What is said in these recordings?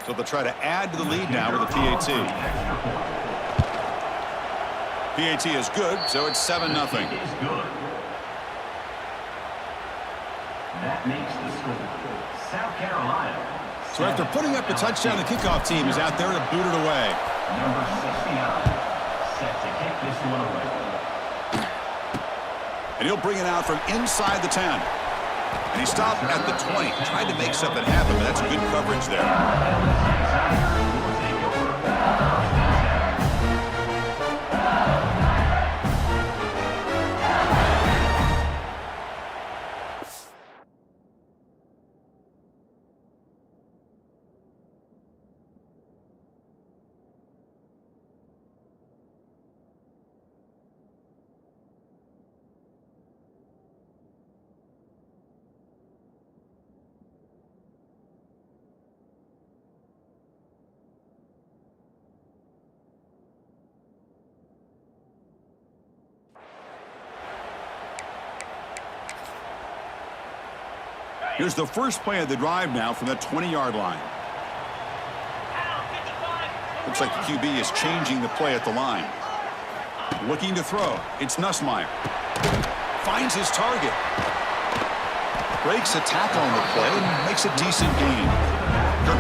So they'll try to add to the lead now with a PAT. PAT is good, so it's 7-0. That makes the score. South Carolina. So after putting up the touchdown, the kickoff team is out there to boot it away. Number 69 set to kick this one away. And he'll bring it out from inside the 10. And he stopped at the 20. Tried to make something happen, but that's good coverage there. Here's the first play of the drive now from the 20-yard line. Looks like the QB is changing the play at the line. Looking to throw. It's Nussmeier. Finds his target. Breaks a tackle on the play and makes a decent gain.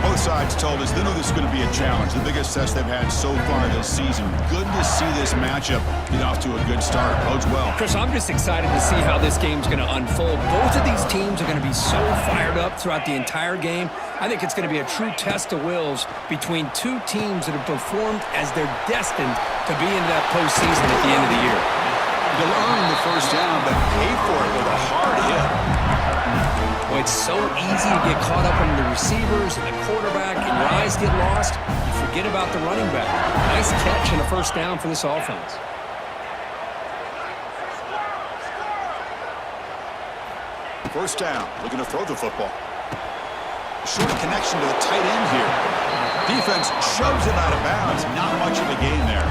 Both sides told us they knew this was going to be a challenge. The biggest test they've had so far this season. Good to see this matchup get off to a good start. Bodes well. Chris, I'm just excited to see how this game's going to unfold. Both of these teams are going to be so fired up throughout the entire game. I think it's going to be a true test of wills between two teams that have performed as they're destined to be in that postseason at the end of the year. They'll earn the first down, but pay for it with a hard hit. Well, it's so easy to get caught up in the receivers and the quarterback, and your eyes get lost. You forget about the running back. Nice catch and a first down for this offense. First down, looking to throw the football. Short connection to the tight end here. Defense shoves it out of bounds. Not much of a gain there.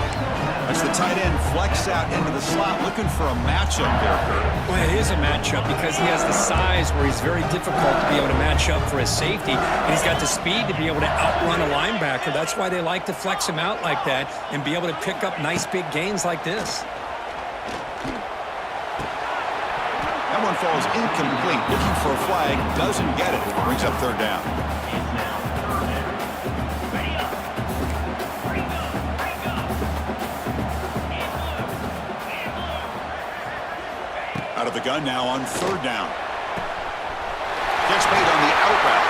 As the tight end flex out into the slot, looking for a matchup there, Kurt. Well, it is a matchup because he has the size where he's very difficult to be able to match up for his safety, and he's got the speed to be able to outrun a linebacker. That's why they like to flex him out like that and be able to pick up nice big gains like this. That one falls incomplete. Looking for a flag, doesn't get it. Brings up third down. Out of the gun now on third down. Gets made on the out route.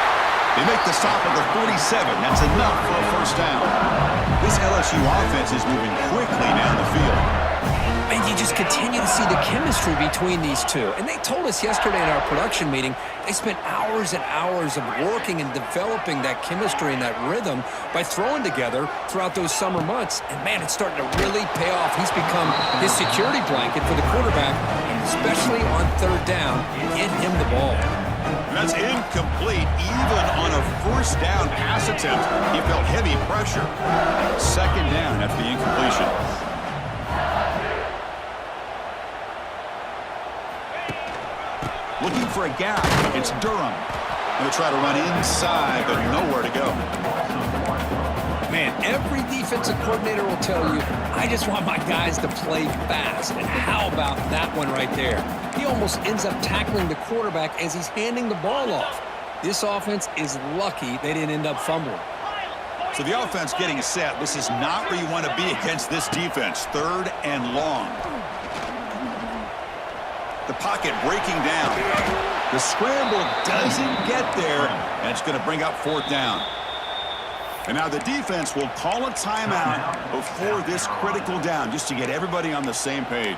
They make the stop at the 47. That's enough for a first down. This LSU offense is moving quickly down the field. And you just continue to see the chemistry between these two. And they told us yesterday in our production meeting, they spent hours and hours of working and developing that chemistry and that rhythm by throwing together throughout those summer months. And, man, it's starting to really pay off. He's become his security blanket for the quarterback, and especially on third down, get him the ball. And that's incomplete. Even on a first down pass attempt, he felt heavy pressure. Second down after the incompletion. Looking for a gap. It's Durham. Going to try to run inside, but nowhere to go. Man, every defensive coordinator will tell you, I just want my guys to play fast. And how about that one right there? He almost ends up tackling the quarterback as he's handing the ball off. This offense is lucky they didn't end up fumbling. So the offense getting set. This is not where you want to be against this defense. Third and long. The pocket breaking down. The scramble doesn't get there, and it's going to bring up fourth down. And now the defense will call a timeout before this critical down, just to get everybody on the same page.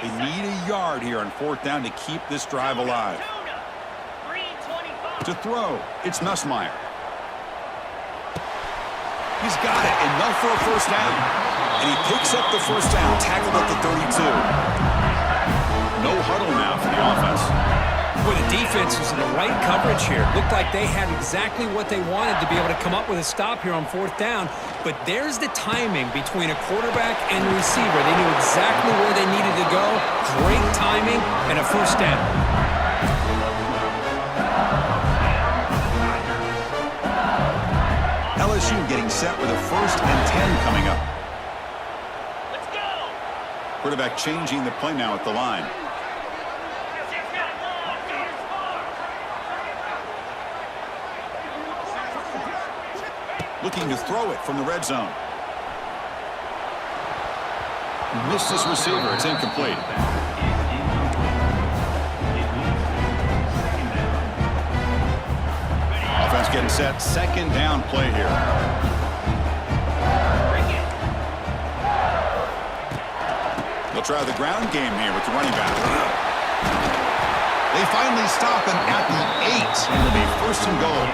They need a yard here on fourth down to keep this drive alive. To throw, it's Nussmeier. He's got it, enough for a first down. And he picks up the first down, tackled at the 32. No huddle now for the offense. Boy, the defense was in the right coverage here. Looked like they had exactly what they wanted to be able to come up with a stop here on 4th down. But there's the timing between a quarterback and the receiver. They knew exactly where they needed to go. Great timing and a 1st down. LSU getting set with a 1st and 10 coming up. Let's go. Quarterback changing the play now at the line. Looking to throw it from the red zone. Missed his receiver. It's incomplete. Offense getting set. 2nd down play here. They'll try the ground game here with the running back. They finally stop him at the 8. It'll be 1st and goal.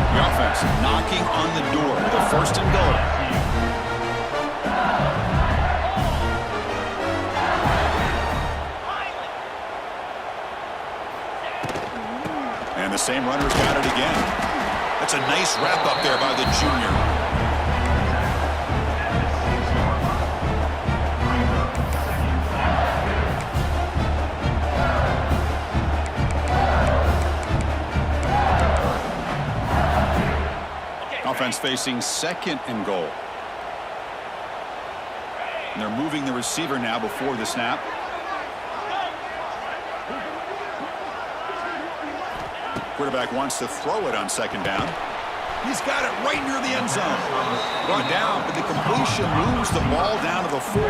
The offense knocking on the door with a 1st and goal. And the same runner's got it again. That's a nice wrap up there by the junior. Offense facing 2nd and goal. And they're moving the receiver now before the snap. Quarterback wants to throw it on 2nd down. He's got it right near the end zone. Brought down, but the completion moves the ball down to the 4.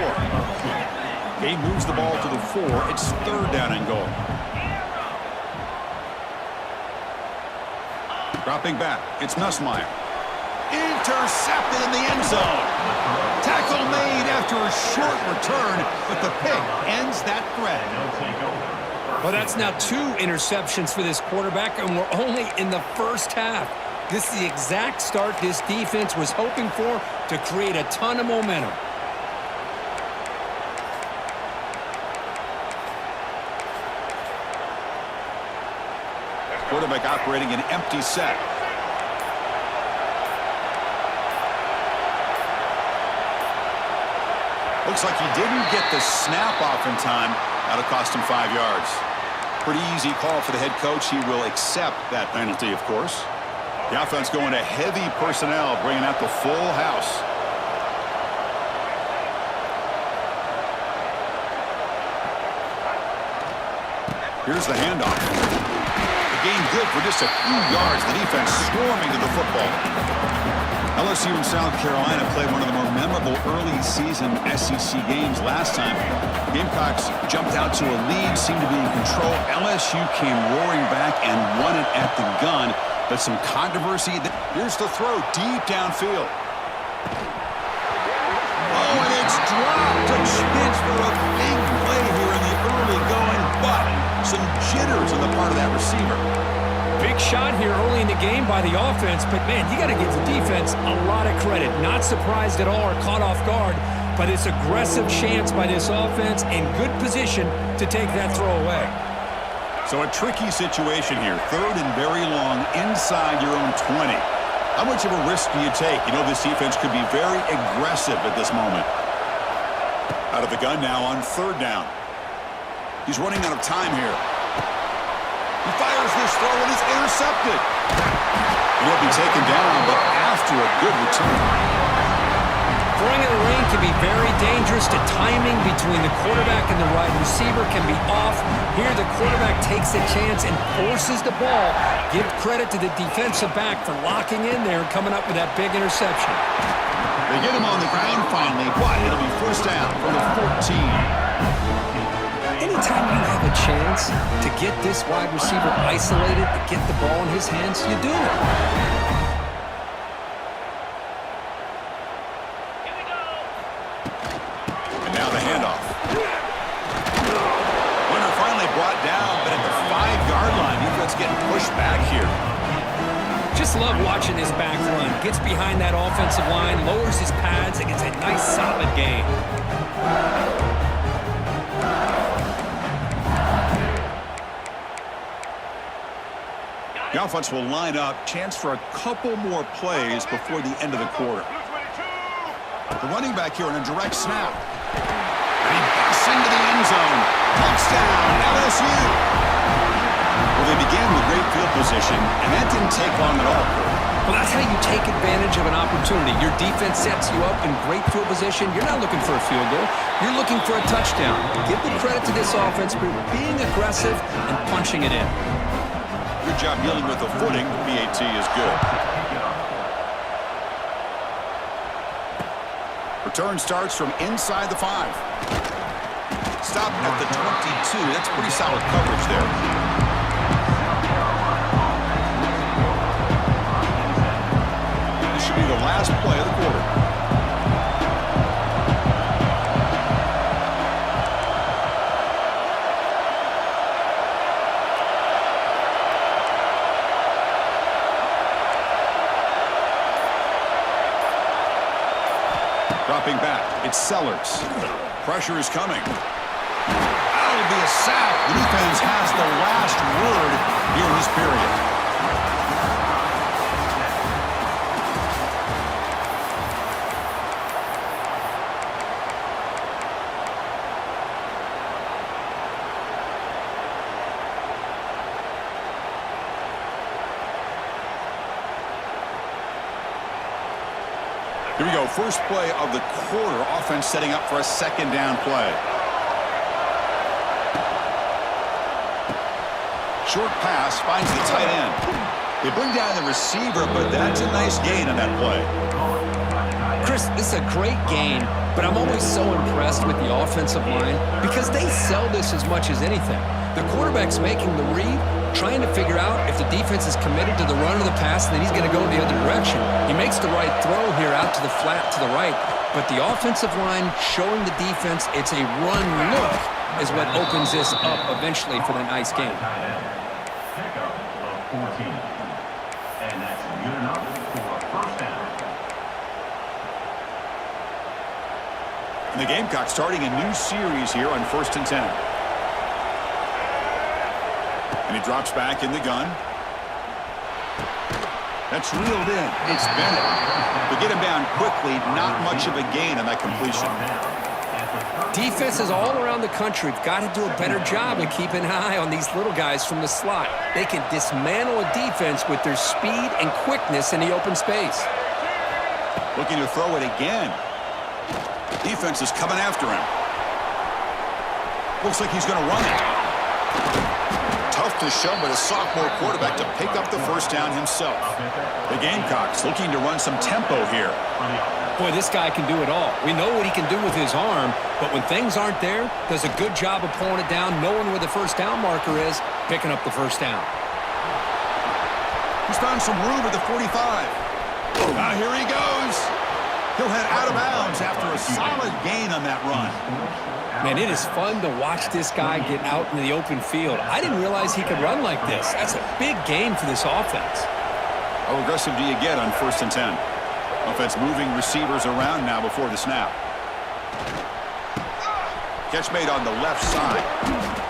He moves the ball to the 4. It's 3rd down and goal. Dropping back, it's Nussmeier. Intercepted in the end zone. Tackle made after a short return, but the pick ends that threat. Well, that's now 2 interceptions for this quarterback, and we're only in the 1st half. This is the exact start this defense was hoping for to create a ton of momentum. Quarterback operating an empty set. Looks like he didn't get the snap off in time. That'll cost him 5 yards. Pretty easy call for the head coach. He will accept that penalty, of course. The offense going to heavy personnel, bringing out the full house. Here's the handoff. The game good for just a few yards. The defense swarming to the football. LSU and South Carolina played one of the more memorable early season SEC games last time. Gamecocks jumped out to a lead, seemed to be in control. LSU came roaring back and won it at the gun, but some controversy. Here's the throw deep downfield. Oh, and it's dropped to Schmitz for a big play here in the early going, but some jitters on the part of that receiver. Big shot here early in the game by the offense, but, man, you got to give the defense a lot of credit. Not surprised at all or caught off guard, but it's aggressive chance by this offense in good position to take that throw away. So a tricky situation here. 3rd and very long inside your own 20. How much of a risk do you take? You know this defense could be very aggressive at this moment. Out of the gun now on 3rd down. He's running out of time here. He fires this throw and it's intercepted. He'll be taken down, but after a good return. Throwing in the rain can be very dangerous. The timing between the quarterback and the wide receiver can be off. Here the quarterback takes a chance and forces the ball. Give credit to the defensive back for locking in there and coming up with that big interception. They get him on the ground finally, but it'll be 1st down from the 14. Anytime you have a chance to get this wide receiver isolated, to get the ball in his hands, you do it. And now the handoff. Runner finally brought down, but at the 5-yard line, defense getting pushed back here. Just love watching this back run. Gets behind that offensive line, lowers his pads, and gets a nice solid gain. The offense will line up. Chance for a couple more plays before the end of the quarter. The running back here on a direct snap. And he busts into the end zone. Touchdown, LSU. Well, they began with great field position, and that didn't take long at all. Well, that's how you take advantage of an opportunity. Your defense sets you up in great field position. You're not looking for a field goal. You're looking for a touchdown. Give the credit to this offense for being aggressive and punching it in. Good job dealing with the footing. PAT is good. Return starts from inside the 5. Stop at the 22. That's pretty solid coverage there. This should be the last play of the quarter. Dropping back, it's Sellers. Pressure is coming. That'll be a sack. The defense has the last word here in this period. Here we go, first play of the quarter. Offense setting up for a second down play. Short pass finds the tight end. They bring down the receiver, but that's a nice gain on that play. Chris, this is a great game, but I'm always so impressed with the offensive line because they sell this as much as anything. The quarterback's making the read, trying to figure out if the defense is committed to the run or the pass, and then he's going to go in the other direction. He makes the right throw here out to the flat to the right, but the offensive line showing the defense it's a run look is what opens this up eventually for the nice game. Pickup of 14. And that's good enough for a first down. And the Gamecocks starting a new series here on 1st and 10. And he drops back in the gun. That's reeled in. It's Bennett. But get him down quickly. Not much of a gain on that completion. Defenses all around the country have got to do a better job of keeping an eye on these little guys from the slot. They can dismantle a defense with their speed and quickness in the open space. Looking to throw it again. Defense is coming after him. Looks like he's going to run it. Tough to show by the sophomore quarterback to pick up the first down himself. The Gamecocks looking to run some tempo here. Boy, this guy can do it all. We know what he can do with his arm, but when things aren't there, does a good job of pulling it down, knowing where the first down marker is, picking up the first down. He's found some room at the 45. Now here he goes. He'll head out of bounds after a solid gain on that run. Man, it is fun to watch this guy get out in the open field. I didn't realize he could run like this. That's a big gain for this offense. How aggressive do you get on 1st and 10? Offense moving receivers around now before the snap. Catch made on the left side.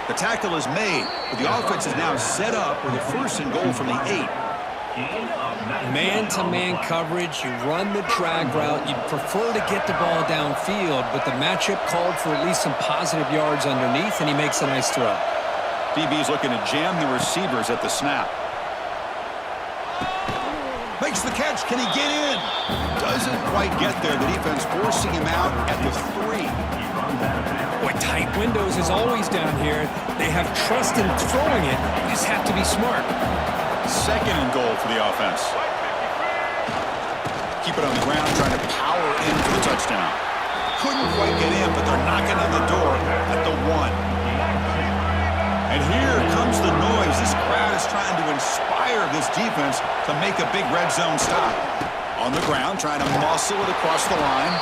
The tackle is made, but the offense is now set up with a 1st and goal from the 8. Man-to-man coverage, you run the drag route. You'd prefer to get the ball downfield, but the matchup called for at least some positive yards underneath, and he makes a nice throw. DB's looking to jam the receivers at the snap. Makes the catch. Can he get in? Doesn't quite get there. The defense forcing him out at the 3. Boy, tight windows is always down here. They have trust in throwing it. You just have to be smart. 2nd and goal for the offense. Keep it on the ground, trying to power in for the touchdown. Couldn't quite get in, but they're knocking on the door at the 1. And here comes the noise. This crowd is trying to inspire this defense to make a big red zone stop. On the ground, trying to muscle it across the line.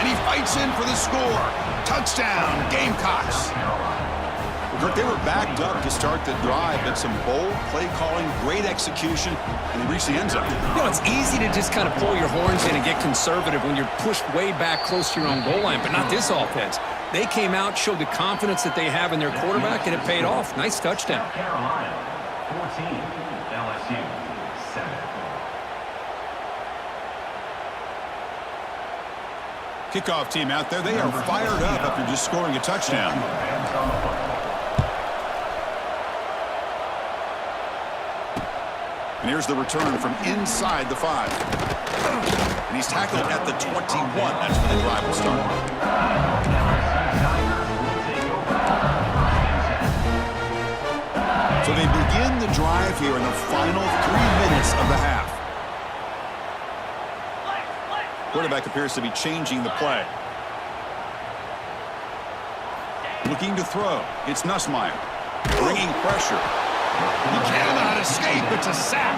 And he fights in for the score. Touchdown, Gamecocks. They were backed up to start the drive, but some bold play calling, great execution, and they reached the end zone. You know, it's easy to just kind of pull your horns in and get conservative when you're pushed way back close to your own goal line, but not this offense. They came out, showed the confidence that they have in their quarterback, and it paid off. Nice touchdown. LSU 7. Kickoff team out there. They are fired up after just scoring a touchdown. And here's the return from inside the 5. And he's tackled at the 21. That's when the drive will start. So they begin the drive here in the final 3 minutes of the half. Quarterback appears to be changing the play. Looking to throw. It's Nussmeier. Bringing pressure. He cannot escape. It's a sack.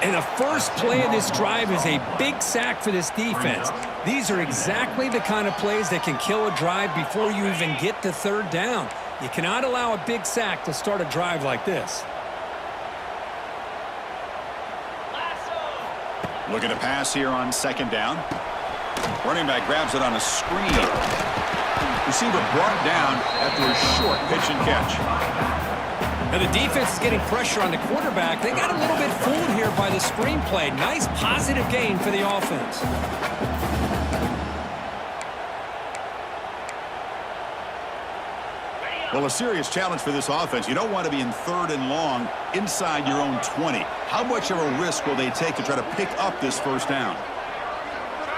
And the first play of this drive is a big sack for this defense. These are exactly the kind of plays that can kill a drive before you even get to third down. You cannot allow a big sack to start a drive like this. Looking to pass here on second down. Running back grabs it on a screen. Receiver brought down after a short pitch and catch. Now the defense is getting pressure on the quarterback. They got a little bit fooled here by the screenplay. Nice positive gain for the offense. Well, a serious challenge for this offense. You don't want to be in third and long inside your own 20. How much of a risk will they take to try to pick up this first down?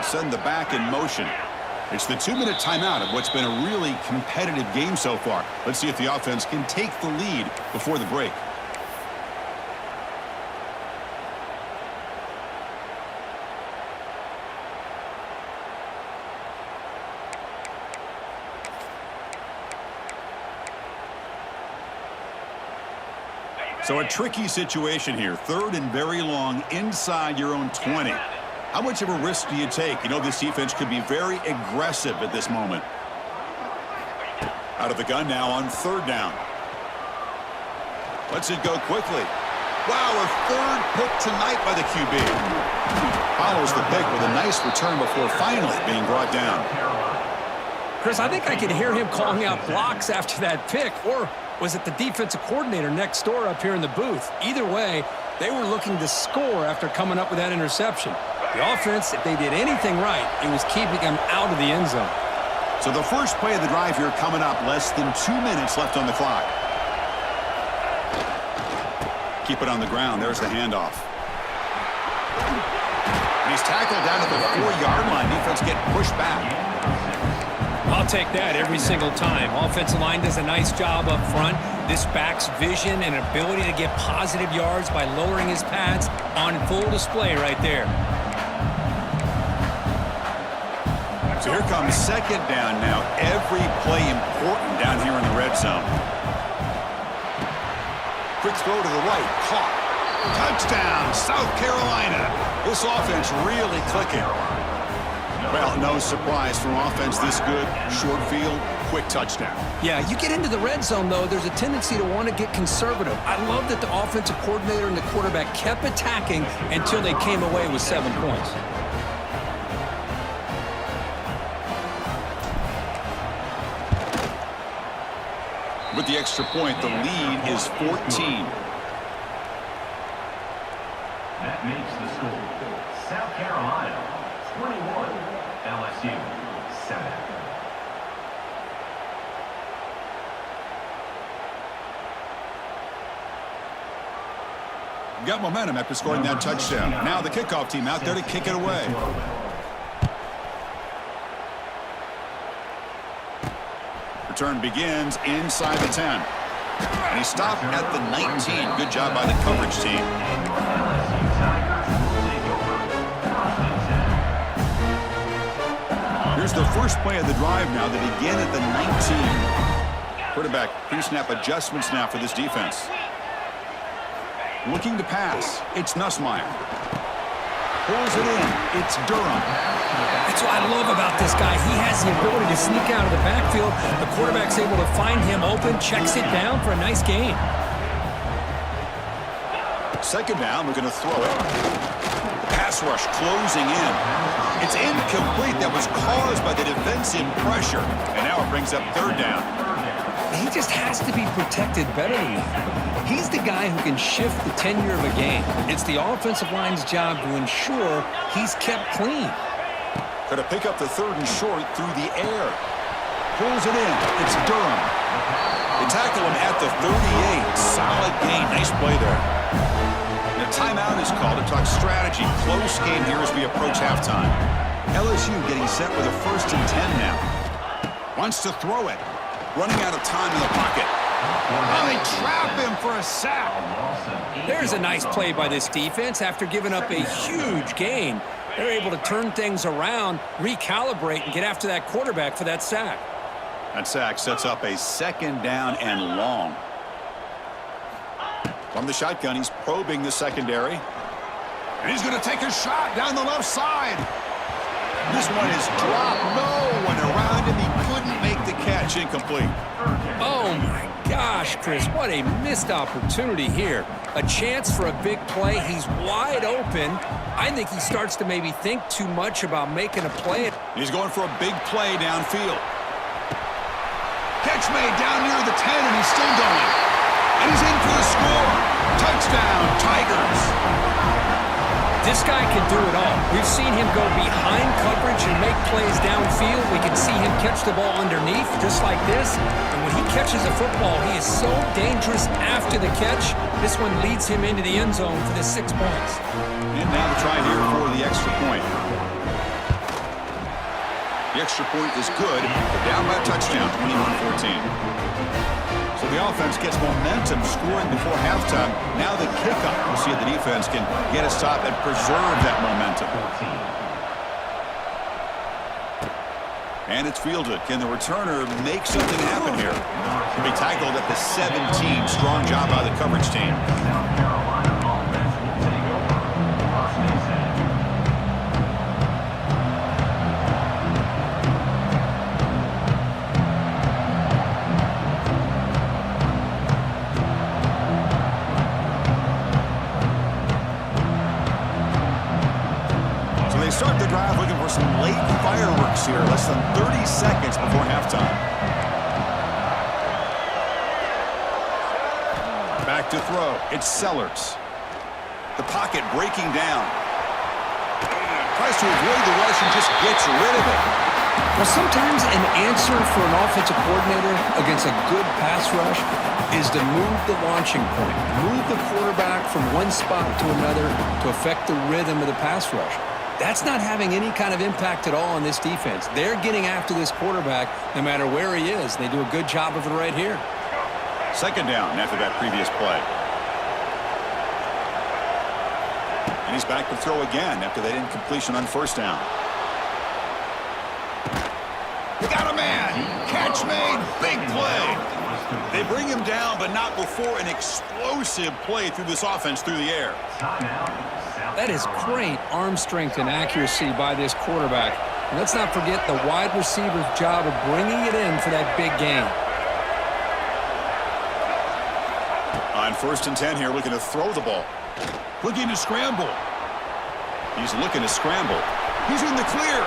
Send the back in motion. It's the 2-minute timeout of what's been a really competitive game so far. Let's see if the offense can take the lead before the break. So a tricky situation here. Third and very long inside your own 20. How much of a risk do you take? You know, this defense could be very aggressive at this moment. Out of the gun now on third down. Lets it go quickly. Wow, a third pick tonight by the QB. Follows the pick with a nice return before finally being brought down. Chris, I think I could hear him calling out blocks after that pick, or was it the defensive coordinator next door up here in the booth? Either way, they were looking to score after coming up with that interception. The offense, if they did anything right, it was keeping them out of the end zone. So the first play of the drive here coming up, less than 2 minutes left on the clock. Keep it on the ground. There's the handoff. And he's tackled down at the 4-yard line. Defense getting pushed back. I'll take that every single time. Offensive line does a nice job up front. This back's vision and ability to get positive yards by lowering his pads on full display right there. So here comes second down now. Every play important down here in the red zone. Quick throw to the right. Caught. Touchdown, South Carolina. This offense really clicking. Well, no surprise from offense this good. Short field, quick touchdown. Yeah, you get into the red zone, though, there's a tendency to want to get conservative. I love that the offensive coordinator and the quarterback kept attacking until they came away with 7 points. With the extra point, the lead is 14. That makes the score South Carolina 21, LSU 7. Got momentum after scoring that touchdown. Now the kickoff team out there to kick it away. Return begins inside the 10. And he stopped at the 19. Good job by the coverage team. Here's the first play of the drive now. They begin at the 19. Quarterback pre-snap adjustments now for this defense. Looking to pass. It's Nussmeier. Pulls it in. It's Durham. That's what I love about this guy. He has the ability to sneak out of the backfield. The quarterback's able to find him open, checks it down for a nice gain. Second down, we're going to throw it. Pass rush closing in. It's incomplete. That was caused by the defensive pressure. And now it brings up third down. He just has to be protected better than that. He's the guy who can shift the tenure of a game. It's the offensive line's job to ensure he's kept clean. Going to pick up the 3rd and short through the air. Pulls it in. It's Durham. They tackle him at the 38. Solid gain. Nice play there. And a timeout is called to talk strategy. Close game here as we approach halftime. LSU getting set with a 1st and 10 now. Wants to throw it. Running out of time in the pocket. And they trap him for a sack. There's a nice play by this defense. After giving up a huge gain, they're able to turn things around, recalibrate, and get after that quarterback for that sack. That sack sets up a 2nd down and long. From the shotgun, he's probing the secondary. And he's going to take a shot down the left side. This one is dropped. No one around him. He couldn't make the catch. Incomplete. Oh, my gosh, Chris. What a missed opportunity here. A chance for a big play. He's wide open. I think he starts to maybe think too much about making a play. He's going for a big play downfield. Catch made down near the 10, and he's still going. And he's in for the score. Touchdown, Tigers. This guy can do it all. We've seen him go behind coverage and make plays downfield. We can see him catch the ball underneath, just like this. And when he catches a football, he is so dangerous after the catch. This one leads him into the end zone for the 6 points. And now the try here for the extra point. The extra point is good. They're down by a touchdown, 21-14. So the offense gets momentum scoring before halftime. Now the kickoff. We'll see if the defense can get a stop and preserve that momentum. And it's fielded. Can the returner make something happen here? He'll be tackled at the 17. Strong job by the coverage team. Start the drive looking for some late fireworks here. Less than 30 seconds before halftime. Back to throw. It's Sellers. The pocket breaking down. Tries to avoid the rush and just gets rid of it. Well, sometimes an answer for an offensive coordinator against a good pass rush is to move the launching point. Move the quarterback from one spot to another to affect the rhythm of the pass rush. That's not having any kind of impact at all on this defense. They're getting after this quarterback no matter where he is. They do a good job of it right here. 2nd down after that previous play. And he's back to throw again after that incompletion on 1st down. He got a man. Catch made. Big play. They bring him down, but not before an explosive play through this offense through the air. That is great arm strength and accuracy by this quarterback. And let's not forget the wide receiver's job of bringing it in for that big gain. On 1st and 10 here, looking to throw the ball. Looking to scramble. He's looking to scramble. He's in the clear.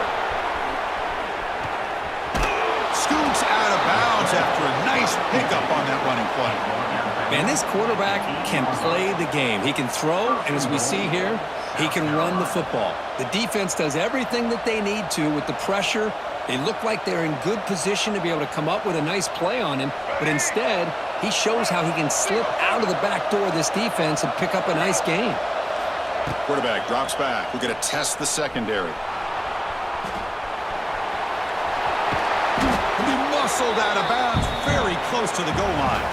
Scoots out of bounds after a nice pickup on that running play. Man, this quarterback can play the game. He can throw, and as we see here, he can run the football. The defense does everything that they need to with the pressure. They look like they're in good position to be able to come up with a nice play on him, but instead, he shows how he can slip out of the back door of this defense and pick up a nice gain. Quarterback drops back. We're going to test the secondary. He'll be muscled out of bounds very close to the goal line.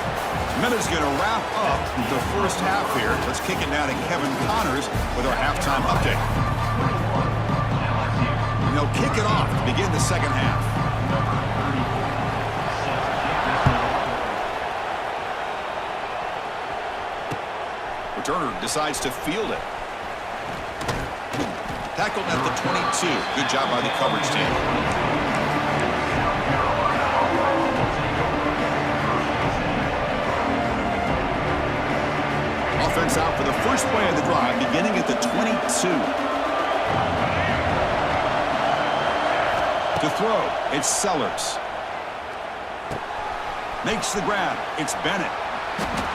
Minute's going to wrap up the 1st half here. Let's kick it now to Kevin Connors with our halftime update. And they'll kick it off to begin the 2nd half. Returner decides to field it. Tackled at the 22. Good job by the coverage team. Offense out for the first play of the drive, beginning at the 22. To throw, it's Sellers. Makes the grab. It's Bennett.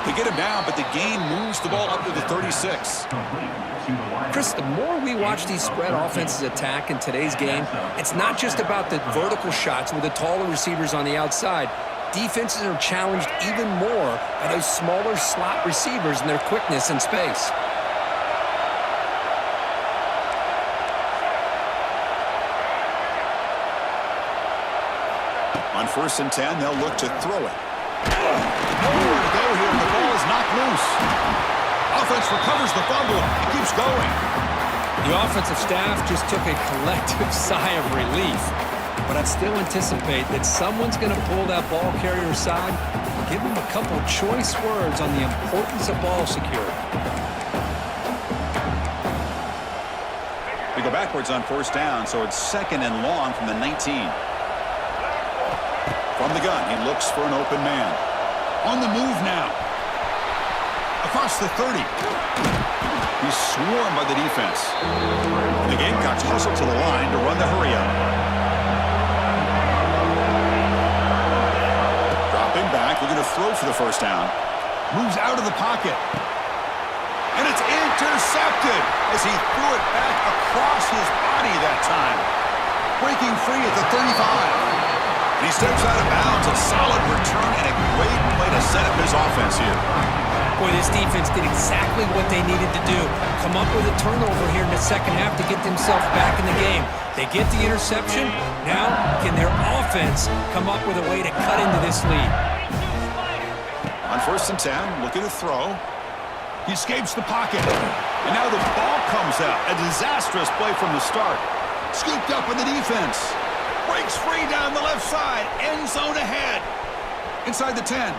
They get him down, but the gain moves the ball up to the 36. Chris, the more we watch these spread offenses attack in today's game, it's not just about the vertical shots with the taller receivers on the outside. Defenses are challenged even more by those smaller slot receivers and their quickness in space. On 1st and 10, they'll look to throw it. Nowhere to go here, and the ball is knocked loose. Offense recovers the fumble, keeps going. The offensive staff just took a collective sigh of relief. But I'd still anticipate that someone's going to pull that ball carrier aside, give him a couple choice words on the importance of ball security. We go backwards on 1st down, so it's 2nd and long from the 19. From the gun, he looks for an open man. On the move now. Across the 30. He's swarmed by the defense. The Gamecocks hustle to the line to run the hurry-up. Dropping back, looking to throw for the 1st down. Moves out of the pocket. And it's intercepted as he threw it back across his body that time. Breaking free at the 35. And he steps out of bounds. A solid return and a great play to set up his offense here. Boy, this defense did exactly what they needed to do. Come up with a turnover here in the second half to get themselves back in the game. They get the interception. Now, can their offense come up with a way to cut into this lead? On 1st and 10, looking to throw. He escapes the pocket. And now the ball comes out. A disastrous play from the start. Scooped up in the defense. Breaks free down the left side. End zone ahead. Inside the 10.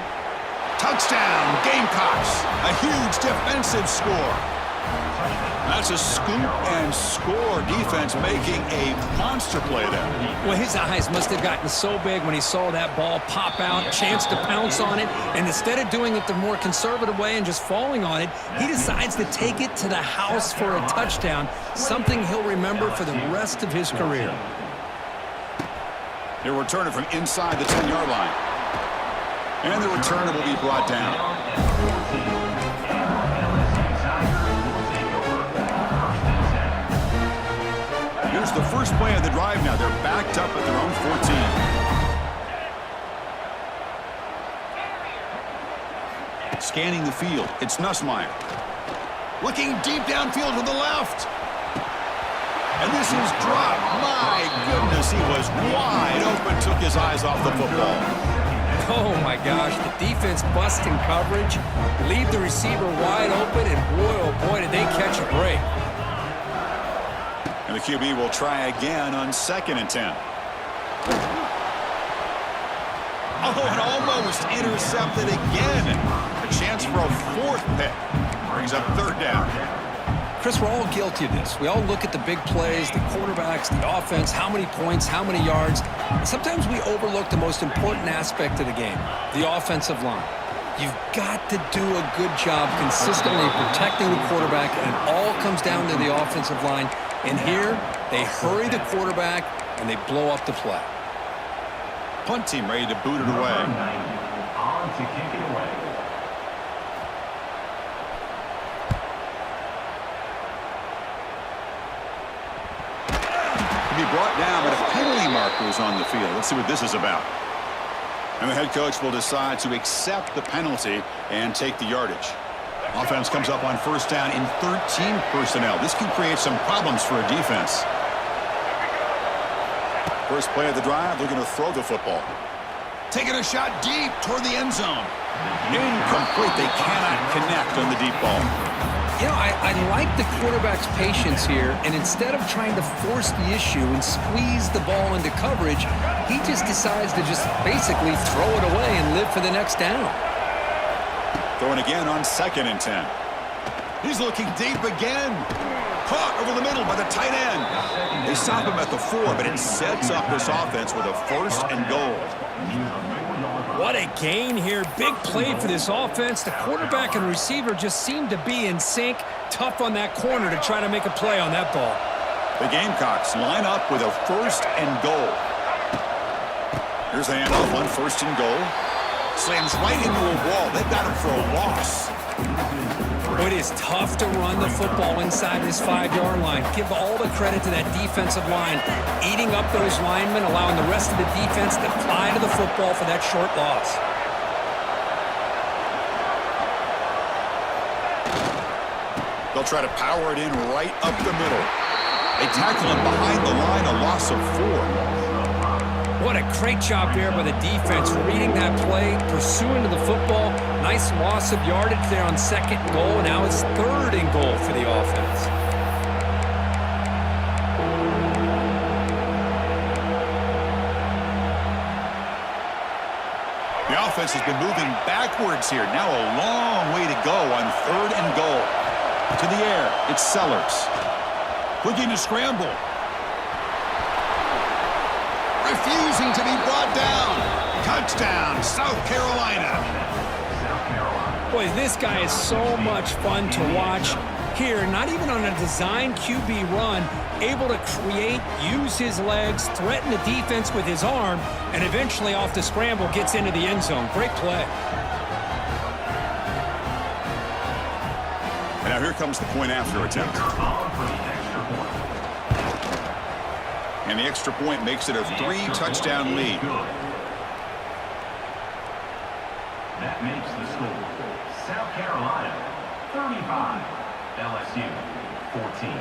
Touchdown, Gamecocks. A huge defensive score. That's a scoop and score defense making a monster play there. Well, his eyes must have gotten so big when he saw that ball pop out, chance to pounce on it, and instead of doing it the more conservative way and just falling on it, he decides to take it to the house for a touchdown, something he'll remember for the rest of his career. He'll return it from inside the 10-yard line. And the returner will be brought down. Here's the first play of the drive now. They're backed up at their own 14. Scanning the field, it's Nussmeier. Looking deep downfield to the left. And this is dropped. My goodness, he was wide open, took his eyes off the football. Oh, my gosh, the defense busting coverage, leave the receiver wide open, and boy, oh boy, did they catch a break. And the QB will try again on 2nd and 10. Oh, and almost intercepted again. A chance for a 4th pick. Brings up 3rd down. Chris, we're all guilty of this. We all look at the big plays, the quarterbacks, the offense, how many points, how many yards. And sometimes we overlook the most important aspect of the game, the offensive line. You've got to do a good job consistently protecting the quarterback, and it all comes down to the offensive line. And here, they hurry the quarterback, and they blow up the play. Punt team ready to boot it away. On to kick it away. Be brought down, but a penalty marker is on the field. Let's see what this is about. And the head coach will decide to accept the penalty and take the yardage. Offense comes up on 1st down in 13 personnel. This could create some problems for a defense. First play of the drive, looking to throw the football. Taking a shot deep toward the end zone. Incomplete. They cannot connect on the deep ball. You know, I like the quarterback's patience here, and instead of trying to force the issue and squeeze the ball into coverage, he just decides to just basically throw it away and live for the next down. Throwing again on 2nd and 10. He's looking deep again. Caught over the middle by the tight end. They stop him at the 4, but it sets up this offense with a 1st and goal. What a gain here. Big play for this offense. The quarterback and receiver just seem to be in sync. Tough on that corner to try to make a play on that ball. The Gamecocks line up with a 1st and goal. Here's the handoff on 1st and goal. Slams right into a wall. They've got him for a loss. It is tough to run the football inside this 5-yard line. Give all the credit to that defensive line, eating up those linemen, allowing the rest of the defense to fly to the football for that short loss. They'll try to power it in right up the middle. They tackle him behind the line, a loss of 4. What a great job there by the defense, reading that play, pursuing to the football. Nice loss of yardage there on 2nd and goal. Now it's 3rd and goal for the offense. The offense has been moving backwards here. Now a long way to go on 3rd and goal. To the air, it's Sellers. Looking to scramble. Refusing to be brought down. Touchdown, South Carolina. Boy, this guy is so much fun to watch. Here, not even on a design QB run, able to create, use his legs, threaten the defense with his arm, and eventually off the scramble gets into the end zone. Great play. And now here comes the point after attempt. And the extra point makes it a 3-touchdown lead. That makes the score South Carolina 35, LSU 14.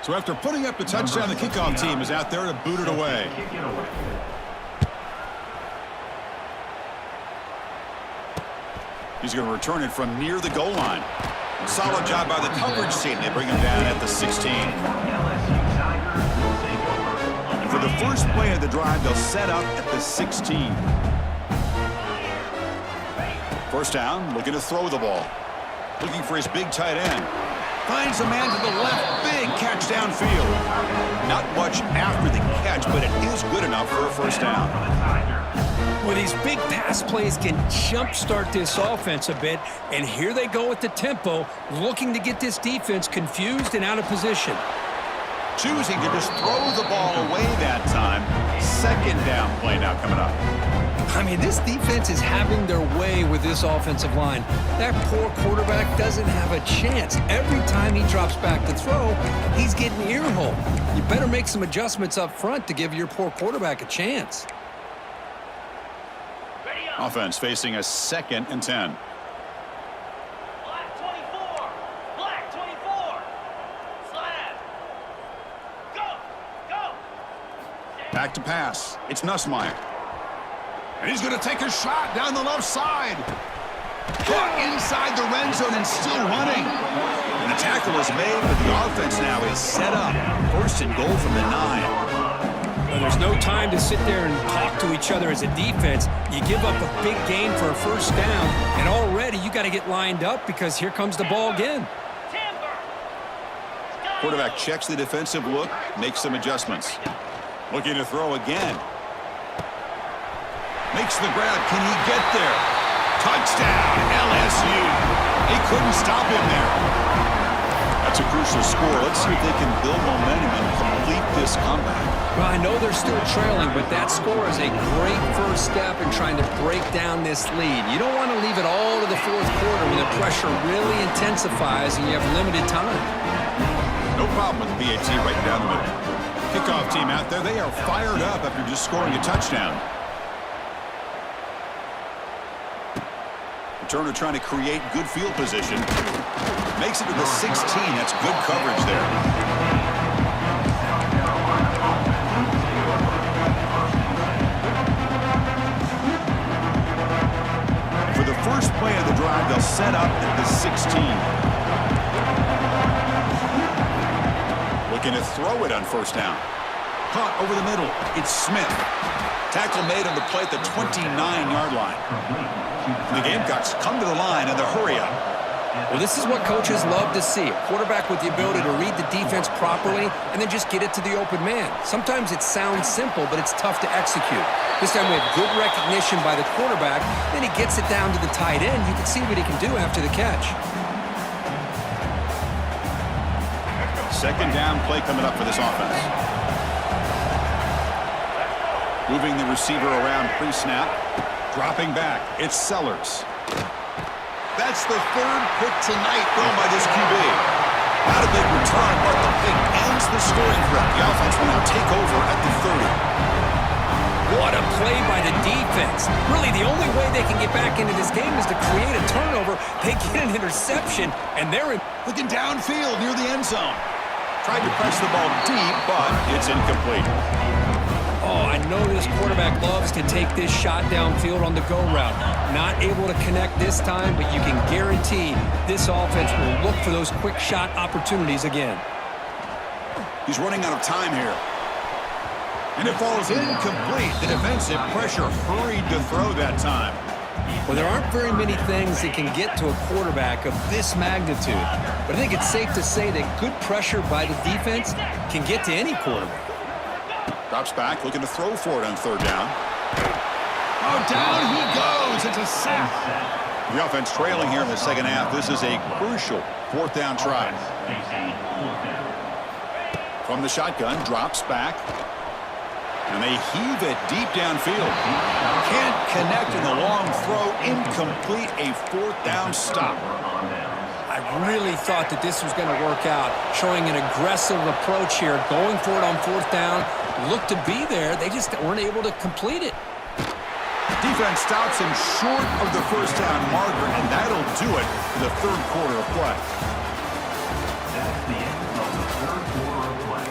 So after putting up the touchdown, the kickoff team is out there to boot it away. He's going to return it from near the goal line. Solid job by the coverage team. They bring him down at the 16. And for the first play of the drive, they'll set up at the 16. First down, looking to throw the ball. Looking for his big tight end. Finds a man to the left. Big catch downfield. Not much after the catch, but it is good enough for a first down. Well, these big pass plays can jumpstart this offense a bit, and here they go with the tempo, looking to get this defense confused and out of position. Choosing to just throw the ball away that time. 2nd down play now coming up. I mean, this defense is having their way with this offensive line. That poor quarterback doesn't have a chance. Every time he drops back to throw, he's getting earhole. You better make some adjustments up front to give your poor quarterback a chance. Offense facing a 2nd and 10. Black 24. Black 24. Slab. Go. Go. Back to pass. It's Nussmeier. And he's going to take a shot down the left side. Caught inside the red zone and still running. And the tackle is made, but the offense now is set up. 1st and goal from the 9. Well, there's no time to sit there and talk to each other as a defense. You give up a big gain for a first down, and already you got to get lined up because here comes the ball again. Quarterback checks the defensive look, makes some adjustments. Looking to throw again. Makes the grab. Can he get there? Touchdown, LSU. They couldn't stop him there. That's a crucial score. Let's see if they can build momentum and complete this comeback. Well, I know they're still trailing, but that score is a great first step in trying to break down this lead. You don't want to leave it all to the 4th quarter when the pressure really intensifies and you have limited time. No problem with the BAT right down the middle. Kickoff team out there, they are fired up after just scoring a touchdown. Returner trying to create good field position. Makes it to the 16. That's good coverage there. For the first play of the drive, they'll set up at the 16. Looking to throw it on first down. Caught over the middle. It's Smith. Tackle made on the play at the 29-yard line. The Gamecocks come to the line and they'll hurry up. Well, this is what coaches love to see. A quarterback with the ability to read the defense properly and then just get it to the open man. Sometimes it sounds simple, but it's tough to execute. This time we have good recognition by the quarterback. Then he gets it down to the tight end. You can see what he can do after the catch. Second down play coming up for this offense. Moving the receiver around pre-snap. Dropping back. It's Sellers. That's the third pick tonight thrown by this QB. Not a big return, but the pick ends the scoring threat. The offense will now take over at the 30. What a play by the defense. Really, the only way they can get back into this game is to create a turnover. They get an interception, and they're looking downfield near the end zone. Tried to press the ball deep, but it's incomplete. Oh, I know this quarterback loves to take this shot downfield on the go route. Not able to connect this time, but you can guarantee this offense will look for those quick shot opportunities again. He's running out of time here. And it falls incomplete. The defensive pressure hurried to throw that time. Well, there aren't very many things that can get to a quarterback of this magnitude. But I think it's safe to say that good pressure by the defense can get to any quarterback. Drops back, looking to throw for it on third down. Oh, down he goes. It's a sack. The offense trailing here in the second half. This is a crucial fourth down try. From the shotgun, drops back. And they heave it deep downfield. Can't connect in the long throw. Incomplete, a fourth down stop. I really thought that this was going to work out, showing an aggressive approach here, going for it on fourth down. Looked to be there. They just weren't able to complete it. Defense stops him short of the first down marker, and that'll do it for the third quarter of play. That's the end of the third quarter of play.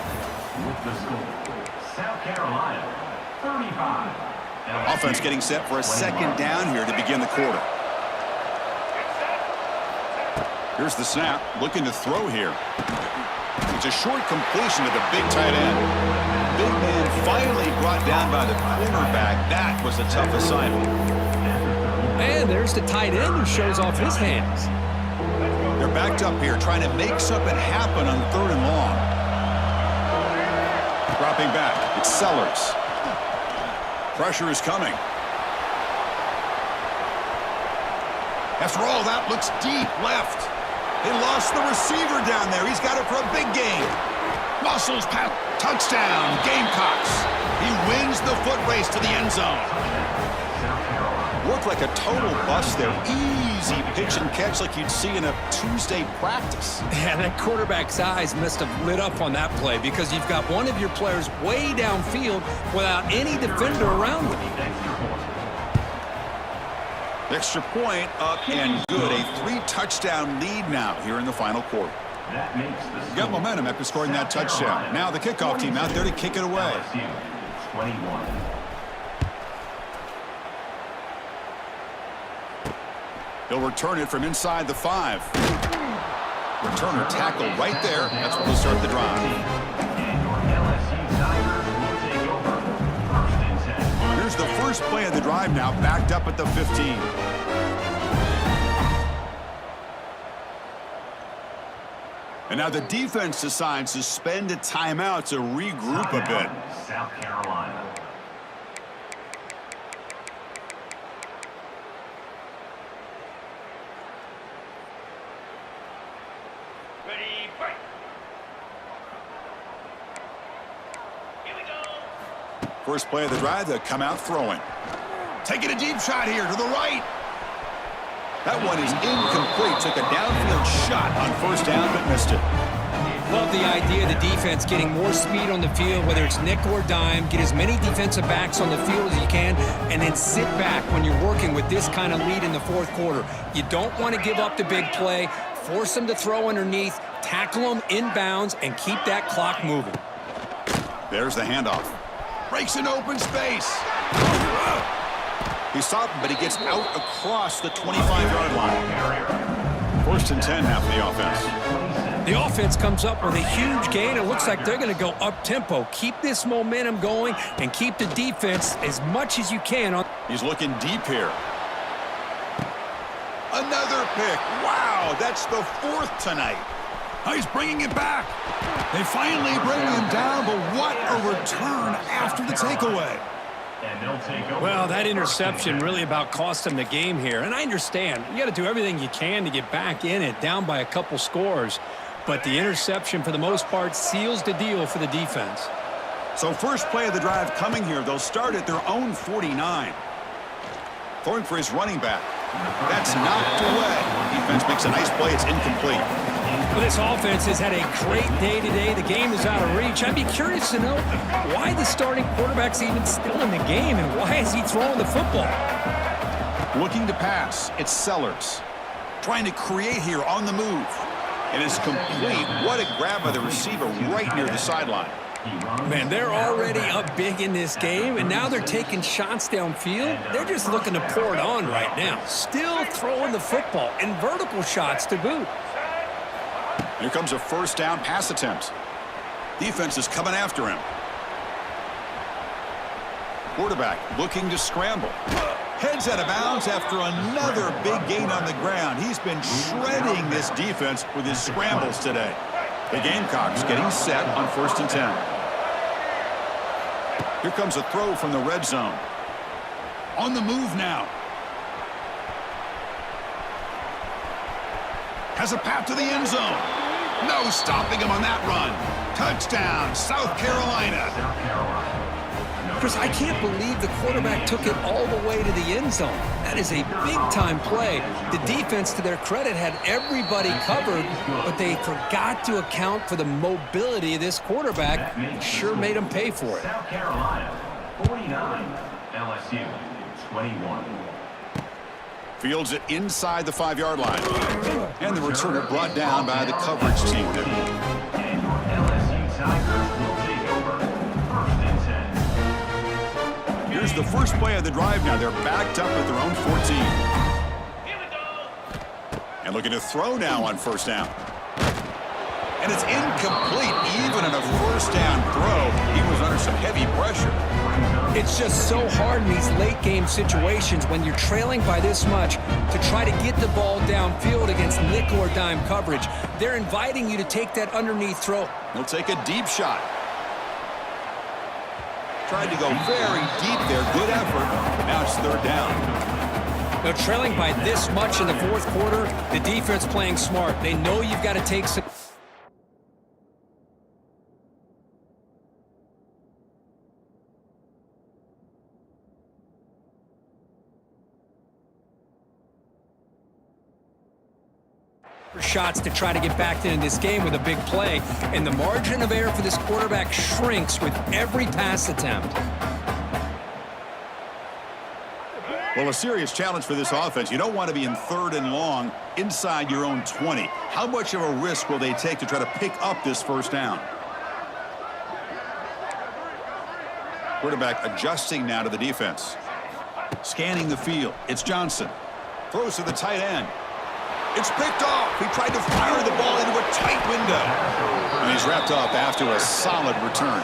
With the score, South Carolina, 35. Offense getting set for a second down here to begin the quarter. Here's the snap, looking to throw here. It's a short completion to the big tight end. Big man finally brought down by the cornerback. That was a tough assignment. And there's the tight end who shows off his hands. They're backed up here, trying to make something happen on third and long. Dropping back, it's Sellers. Pressure is coming. After all, that looks deep left. They lost the receiver down there. He's got it for a big game. Muscles, touchdown, Gamecocks. He wins the foot race to the end zone. Worked like a total bust there. Easy pitch and catch like you'd see in a Tuesday practice. Yeah, that quarterback's eyes must have lit up on that play because you've got one of your players way downfield without any defender around him. Extra point up and good. A 3-touchdown lead now here in the final quarter. That makes the Got momentum after scoring that touchdown. Now the kickoff team out there to kick it away. 21. He'll return it from inside the 5. Returner tackle right there. That's what will start the drive. And your LSU Tigers will take over. First and 10. Here's the first play of the drive now, backed up at the 15. And now the defense decides to spend a timeout to regroup a bit. South Carolina. Ready, break. Here we go. First play of the drive, they'll come out throwing. Taking a deep shot here to the right. That one is incomplete. Took a downfield shot on first down, but missed it. Love the idea of the defense getting more speed on the field, whether it's nickel or dime. Get as many defensive backs on the field as you can, and then sit back when you're working with this kind of lead in the fourth quarter. You don't want to give up the big play. Force them to throw underneath, tackle them inbounds, and keep that clock moving. There's the handoff. Breaks an open space. He stopped him, but he gets out across the 25-yard line. First and 10 now for the offense. The offense comes up with a huge gain. It looks like they're going to go up-tempo. Keep this momentum going and keep the defense as much as you can on. He's looking deep here. Another pick. Wow, that's the 4th tonight. Oh, he's bringing it back. They finally bring him down, but what a return after the takeaway. And they'll take over. Well, that interception really about cost them the game here. And I understand. You got to do everything you can to get back in it, down by a couple scores. But the interception, for the most part, seals the deal for the defense. So first play of the drive coming here. They'll start at their own 49. Throwing for his running back. That's knocked away. Defense makes a nice play. It's incomplete. Well, this offense has had a great day today. The game is out of reach. I'd be curious to know why the starting quarterback's even still in the game and why is he throwing the football? Looking to pass. It's Sellers. Trying to create here on the move. And it's complete. What a grab by the receiver right near the sideline. Man, they're already up big in this game, and now they're taking shots downfield. They're just looking to pour it on right now. Still throwing the football, and vertical shots to boot. Here comes a first down pass attempt. Defense is coming after him. Quarterback looking to scramble. Heads out of bounds after another big gain on the ground. He's been shredding this defense with his scrambles today. The Gamecocks getting set on 1st and 10. Here comes a throw from the red zone. On the move now. Has a path to the end zone. No stopping him on that run. Touchdown, South Carolina. Chris, I can't believe the quarterback took it all the way to the end zone. That is a big-time play. The defense, to their credit, had everybody covered, but they forgot to account for the mobility of this quarterback. It sure made him pay for it. South Carolina, 49. LSU, 21. Fields it inside the 5-yard line. And the returner brought down by the coverage team. And your LSU Tigers will take over 1st and 10. Here's the first play of the drive now. They're backed up at their own 14. Here we go. And looking to throw now on first down. And it's incomplete. Even in a first down throw, he was under some heavy pressure. It's just so hard in these late-game situations when you're trailing by this much to try to get the ball downfield against nickel or dime coverage. They're inviting you to take that underneath throw. He'll take a deep shot. Tried to go very deep there. Good effort. Now it's 3rd down. Now, trailing by this much in the 4th quarter, the defense playing smart. They know you've got to take some... shots to try to get back into this game with a big play, and the margin of error for this quarterback shrinks with every pass attempt. Well, a serious challenge for this offense. You don't want to be in 3rd and long inside your own 20. How much of a risk will they take to try to pick up this first down? Quarterback adjusting now to the defense. Scanning the field. It's Johnson. Throws to the tight end. It's picked off. He tried to fire the ball into a tight window. And he's wrapped up after a solid return.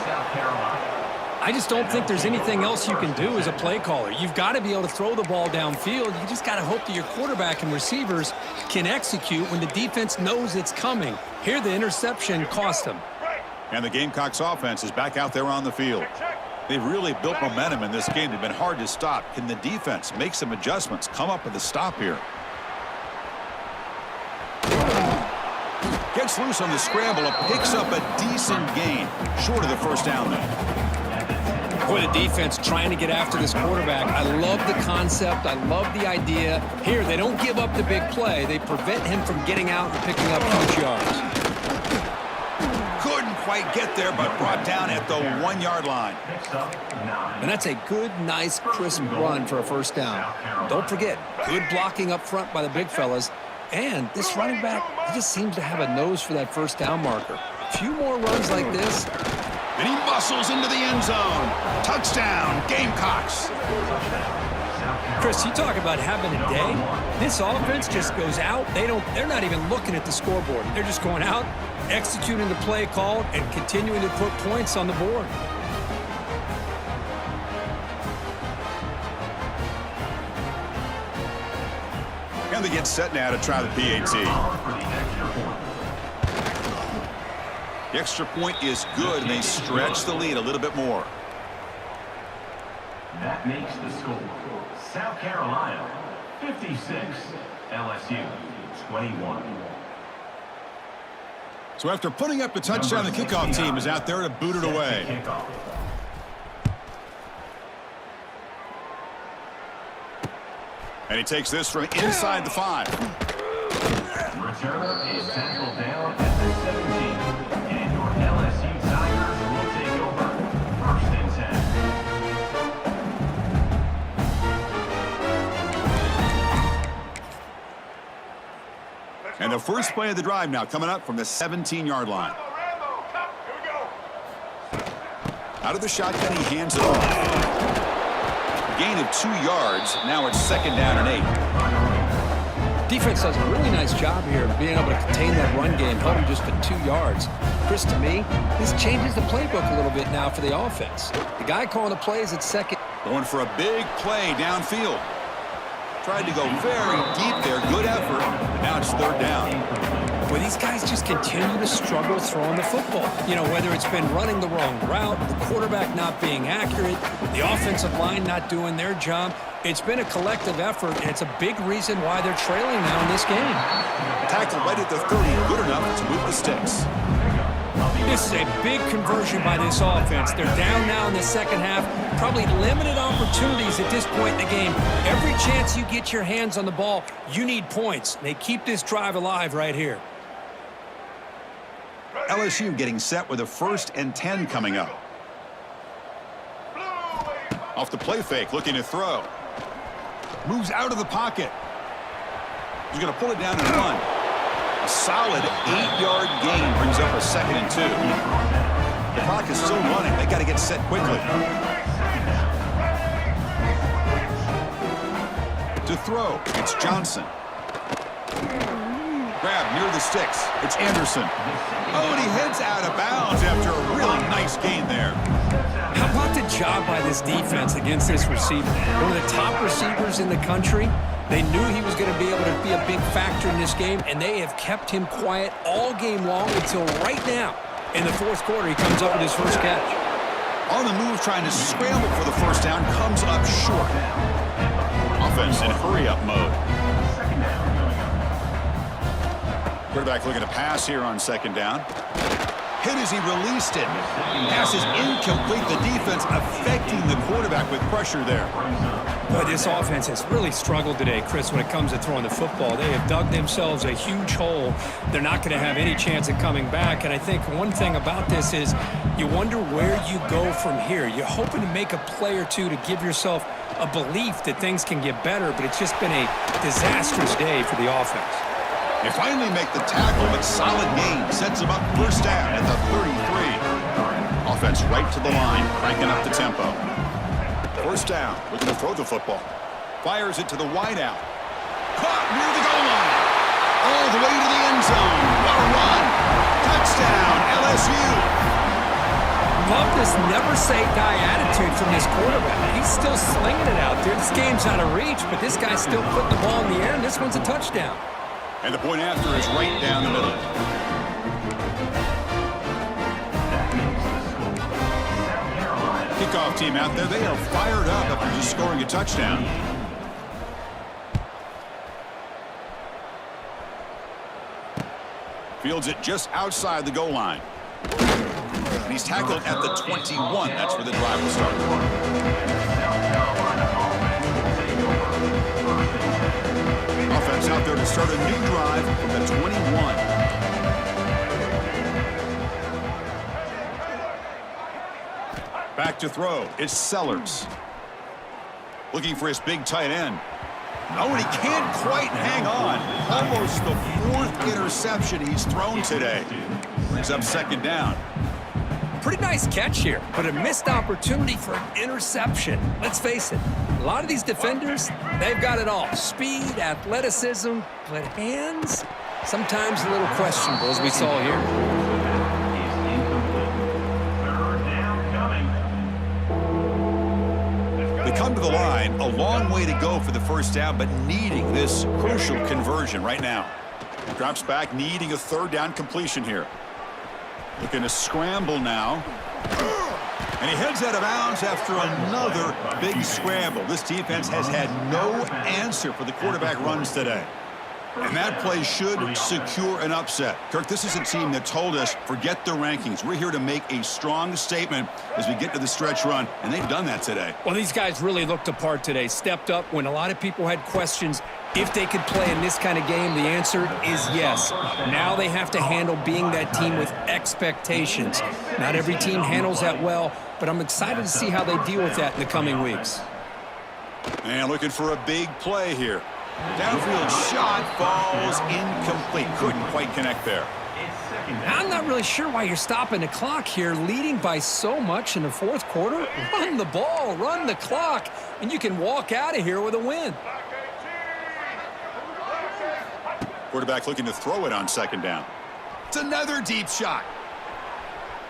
I just don't think there's anything else you can do as a play caller. You've got to be able to throw the ball downfield. You just got to hope that your quarterback and receivers can execute when the defense knows it's coming. Here, the interception cost them. And the Gamecocks offense is back out there on the field. They've really built momentum in this game. They've been hard to stop. Can the defense make some adjustments, come up with a stop here? Gets loose on the scramble and picks up a decent gain. Short of the first down, though. Boy, the defense trying to get after this quarterback. I love the concept. I love the idea. Here, they don't give up the big play. They prevent him from getting out and picking up huge yards. Couldn't quite get there, but brought down at the 1-yard line. And that's a good, nice, crisp run for a first down. Don't forget, good blocking up front by the big fellas. And this running back, he just seems to have a nose for that first down marker. A few more runs like this. And he muscles into the end zone. Touchdown, Gamecocks. Chris, you talk about having a day. This offense just goes out. They're not even looking at the scoreboard. They're just going out, executing the play called, and continuing to put points on the board. And they get set now to try the PAT. The extra point is good, and they stretch the lead a little bit more. That makes the score. South Carolina, 56. LSU, 21. So after putting up the touchdown, the kickoff team is out there to boot it away. Kickoff. And he takes this from inside the 5. Returner is tackled down at the 17. And your LSU Tigers will take over. 1st and 10. And the first play of the drive now coming up from the 17-yard line. Out of the shotgun, he hands it off. Gain of 2 yards. Now it's 2nd down and 8. Defense does a really nice job here of being able to contain that run game, held him just to 2 yards. Chris, to me, this changes the playbook a little bit now for the offense. The guy calling the plays at second. Going for a big play downfield. Tried to go very deep there. Good effort. But now it's 3rd down. Boy, these guys just continue to struggle throwing the football. You know, whether it's been running the wrong route, the quarterback not being accurate, the offensive line not doing their job. It's been a collective effort, and it's a big reason why they're trailing now in this game. Tackle right at the 30. Good enough to move the sticks. This is a big conversion by this offense. They're down now in the second half. Probably limited opportunities at this point in the game. Every chance you get your hands on the ball, you need points. They keep this drive alive right here. LSU getting set with a 1st and 10 coming up. Off the play fake, looking to throw. Moves out of the pocket. He's going to pull it down and run. A solid 8-yard gain brings up a 2nd and 2. The clock is still running. They got to get set quickly. To throw, it's Johnson. Grab near the sticks. It's Anderson. Oh, and he heads out of bounds after a really nice gain there. How about the job by this defense against this receiver? One of the top receivers in the country. They knew he was going to be able to be a big factor in this game, and they have kept him quiet all game long until right now. In the 4th quarter, he comes up with his first catch. On the move, trying to scramble for the 1st down, comes up short. Offense in hurry-up mode. Quarterback looking to pass here on 2nd down. Hit as he released it. Pass is incomplete. The defense affecting the quarterback with pressure there. Boy, this offense has really struggled today, Chris, when it comes to throwing the football. They have dug themselves a huge hole. They're not going to have any chance of coming back. And I think one thing about this is you wonder where you go from here. You're hoping to make a play or two to give yourself a belief that things can get better, but it's just been a disastrous day for the offense. They finally make the tackle, but solid gain sets him up 1st down at the 33. Offense right to the line, cranking up the tempo. 1st down, looking to throw the football. Fires it to the wideout. Caught near the goal line. All the way to the end zone. What a run. Touchdown, LSU. Love this never-say-die attitude from this quarterback. He's still slinging it out there. This game's out of reach, but this guy's still putting the ball in the air, and this one's a touchdown. And the point after is right down the middle. Kickoff team out there, they are fired up after just scoring a touchdown. Fields it just outside the goal line. And he's tackled at the 21. That's where the drive will start. Offense out there to start a new drive from the 21. Back to throw. It's Sellers. Looking for his big tight end. Oh, and he can't quite hang on. Almost the 4th interception he's thrown today. Brings up 2nd down. Pretty nice catch here, but a missed opportunity for an interception. Let's face it, a lot of these defenders, they've got it all. Speed, athleticism, but hands, sometimes a little questionable, as we saw here. They come to the line, a long way to go for the 1st down, but needing this crucial conversion right now. Drops back, needing a 3rd down completion here. Looking to scramble now. And he heads out of bounds after another big scramble. This defense has had no answer for the quarterback runs today. And that play should secure an upset. Kirk, this is a team that told us, forget the rankings. We're here to make a strong statement as we get to the stretch run, and they've done that today. Well, these guys really looked apart today, stepped up when a lot of people had questions if they could play in this kind of game. The answer is yes. Now they have to handle being that team with expectations. Not every team handles that well, but I'm excited to see how they deal with that in the coming weeks. And looking for a big play here. Downfield shot falls incomplete. Couldn't quite connect there. I'm not really sure why you're stopping the clock here, leading by so much in the fourth quarter. Run the ball, run the clock, and you can walk out of here with a win. Quarterback looking to throw it on second down. It's another deep shot.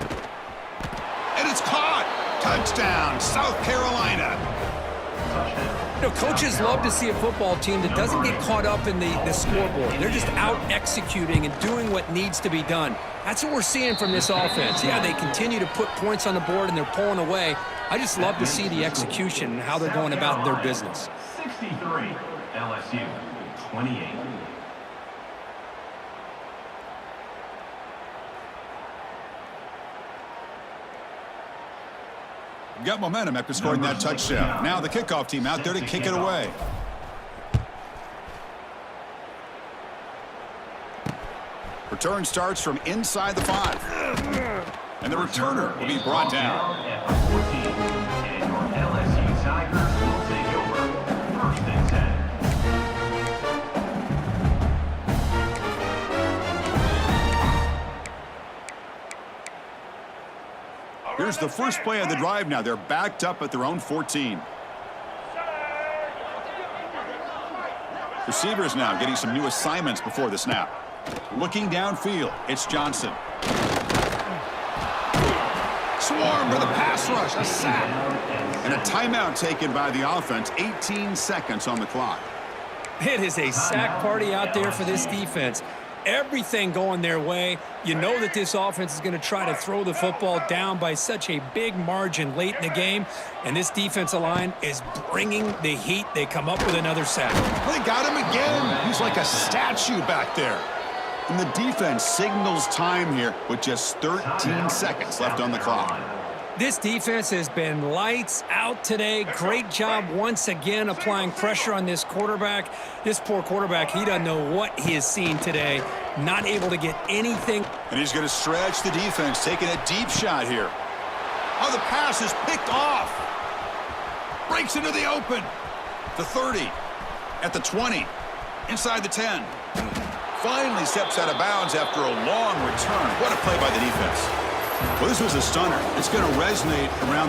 And it's caught. Touchdown, South Carolina. You know, coaches love to see a football team that doesn't get caught up in the scoreboard. They're just out executing and doing what needs to be done. That's what we're seeing from this offense. Yeah, they continue to put points on the board and they're pulling away. I just love to see the execution and how they're going about their business. 63, LSU 28. Got momentum after scoring that touchdown. Now the kickoff team out there to kick it away. Return starts from inside the 5. And the returner will be brought down. At the 14, and your LSU Tigers will take over. 1st and 10. Here's the first play of the drive now. They're backed up at their own 14. Receivers now getting some new assignments before the snap. Looking downfield, it's Johnson. Swarm with a pass rush, a sack. And a timeout taken by the offense, 18 seconds on the clock. It is a sack party out there for this defense. Everything going their way. You know that this offense is going to try to throw the football down by such a big margin late in the game, and this defensive line is bringing the heat. They come up with another sack. They got him again. He's like a statue back there. And the defense signals time here with just 13 seconds left on the clock. This defense has been lights out today. Great job once again applying pressure on this quarterback. This poor quarterback, he doesn't know what he has seen today. Not able to get anything. And he's going to stretch the defense, taking a deep shot here. Oh, the pass is picked off. Breaks into the open. The 30. At the 20. Inside the 10. Finally steps out of bounds after a long return. What a play by the defense. Well, this was a stunner. It's going to resonate around the